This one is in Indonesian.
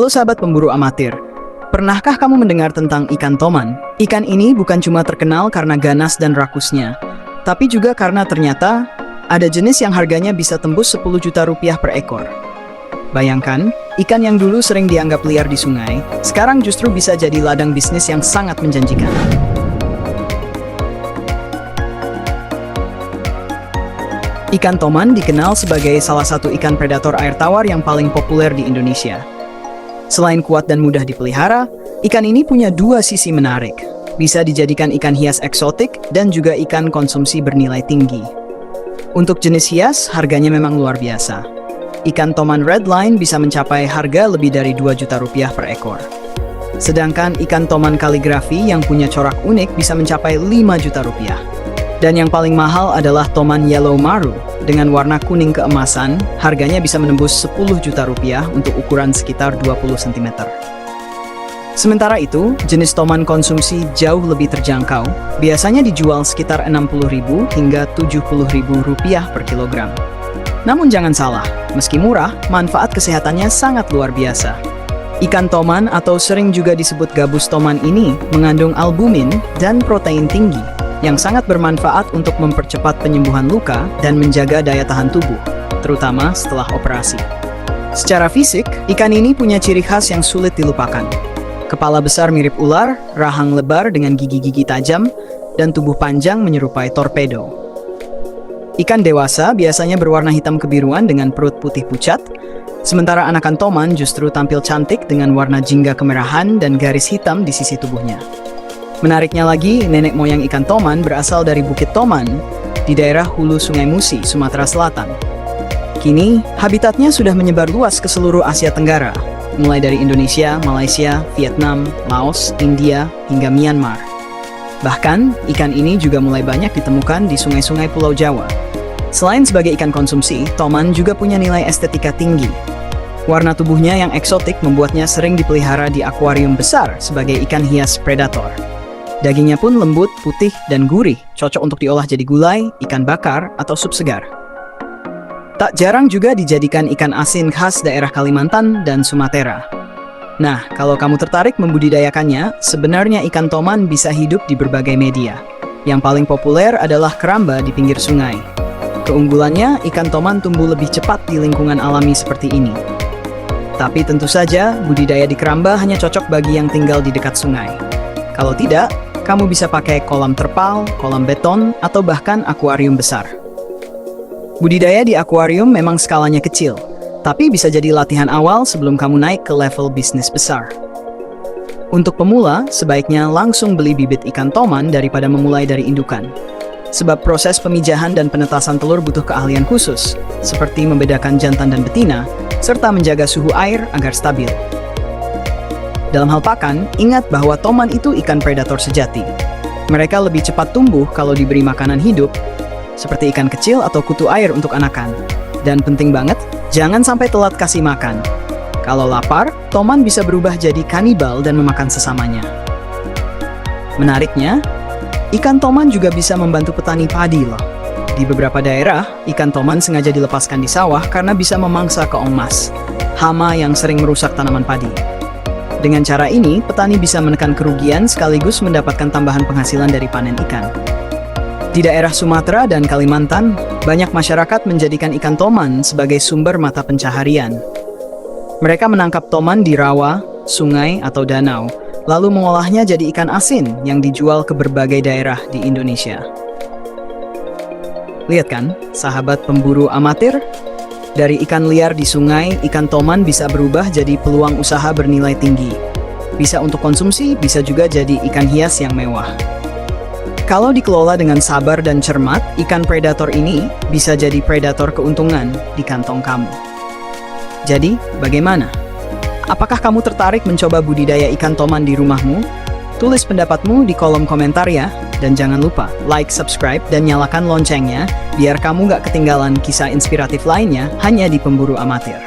Halo sahabat pemburu amatir, pernahkah kamu mendengar tentang ikan toman? Ikan ini bukan cuma terkenal karena ganas dan rakusnya, tapi juga karena ternyata ada jenis yang harganya bisa tembus 10 juta rupiah per ekor. Bayangkan, ikan yang dulu sering dianggap liar di sungai, sekarang justru bisa jadi ladang bisnis yang sangat menjanjikan. Ikan toman dikenal sebagai salah satu ikan predator air tawar yang paling populer di Indonesia. Selain kuat dan mudah dipelihara, ikan ini punya dua sisi menarik. Bisa dijadikan ikan hias eksotik dan juga ikan konsumsi bernilai tinggi. Untuk jenis hias, harganya memang luar biasa. Ikan toman redline bisa mencapai harga lebih dari 2 juta rupiah per ekor. Sedangkan ikan toman kaligrafi yang punya corak unik bisa mencapai 5 juta rupiah. Dan yang paling mahal adalah toman yellow maru. Dengan warna kuning keemasan, harganya bisa menembus 10 juta rupiah untuk ukuran sekitar 20 cm. Sementara itu, jenis toman konsumsi jauh lebih terjangkau, biasanya dijual sekitar 60.000 hingga 70.000 rupiah per kilogram. Namun jangan salah, meski murah, manfaat kesehatannya sangat luar biasa. Ikan toman atau sering juga disebut gabus toman ini mengandung albumin dan protein tinggi, yang sangat bermanfaat untuk mempercepat penyembuhan luka dan menjaga daya tahan tubuh, terutama setelah operasi. Secara fisik, ikan ini punya ciri khas yang sulit dilupakan. Kepala besar mirip ular, rahang lebar dengan gigi-gigi tajam, dan tubuh panjang menyerupai torpedo. Ikan dewasa biasanya berwarna hitam kebiruan dengan perut putih pucat, sementara anakan toman justru tampil cantik dengan warna jingga kemerahan dan garis hitam di sisi tubuhnya. Menariknya lagi, nenek moyang ikan toman berasal dari Bukit Toman di daerah hulu Sungai Musi, Sumatera Selatan. Kini, habitatnya sudah menyebar luas ke seluruh Asia Tenggara, mulai dari Indonesia, Malaysia, Vietnam, Laos, India, hingga Myanmar. Bahkan, ikan ini juga mulai banyak ditemukan di sungai-sungai Pulau Jawa. Selain sebagai ikan konsumsi, toman juga punya nilai estetika tinggi. Warna tubuhnya yang eksotik membuatnya sering dipelihara di akuarium besar sebagai ikan hias predator. Dagingnya pun lembut, putih, dan gurih, cocok untuk diolah jadi gulai, ikan bakar, atau sup segar. Tak jarang juga dijadikan ikan asin khas daerah Kalimantan dan Sumatera. Nah, kalau kamu tertarik membudidayakannya, sebenarnya ikan toman bisa hidup di berbagai media. Yang paling populer adalah keramba di pinggir sungai. Keunggulannya, ikan toman tumbuh lebih cepat di lingkungan alami seperti ini. Tapi tentu saja, budidaya di keramba hanya cocok bagi yang tinggal di dekat sungai. Kalau tidak, kamu bisa pakai kolam terpal, kolam beton, atau bahkan akuarium besar. Budidaya di akuarium memang skalanya kecil, tapi bisa jadi latihan awal sebelum kamu naik ke level bisnis besar. Untuk pemula, sebaiknya langsung beli bibit ikan toman daripada memulai dari indukan. Sebab proses pemijahan dan penetasan telur butuh keahlian khusus, seperti membedakan jantan dan betina, serta menjaga suhu air agar stabil. Dalam hal pakan, ingat bahwa toman itu ikan predator sejati. Mereka lebih cepat tumbuh kalau diberi makanan hidup, seperti ikan kecil atau kutu air untuk anakan. Dan penting banget, jangan sampai telat kasih makan. Kalau lapar, toman bisa berubah jadi kanibal dan memakan sesamanya. Menariknya, ikan toman juga bisa membantu petani padi loh. Di beberapa daerah, ikan toman sengaja dilepaskan di sawah karena bisa memangsa keong mas, hama yang sering merusak tanaman padi. Dengan cara ini, petani bisa menekan kerugian sekaligus mendapatkan tambahan penghasilan dari panen ikan. Di daerah Sumatera dan Kalimantan, banyak masyarakat menjadikan ikan toman sebagai sumber mata pencaharian. Mereka menangkap toman di rawa, sungai, atau danau, lalu mengolahnya jadi ikan asin yang dijual ke berbagai daerah di Indonesia. Lihat kan, sahabat pemburu amatir? Dari ikan liar di sungai, ikan toman bisa berubah jadi peluang usaha bernilai tinggi. Bisa untuk konsumsi, bisa juga jadi ikan hias yang mewah. Kalau dikelola dengan sabar dan cermat, ikan predator ini bisa jadi predator keuntungan di kantong kamu. Jadi, bagaimana? Apakah kamu tertarik mencoba budidaya ikan toman di rumahmu? Tulis pendapatmu di kolom komentar ya. Dan jangan lupa like, subscribe, dan nyalakan loncengnya biar kamu gak ketinggalan kisah inspiratif lainnya hanya di Pemburu Amatir.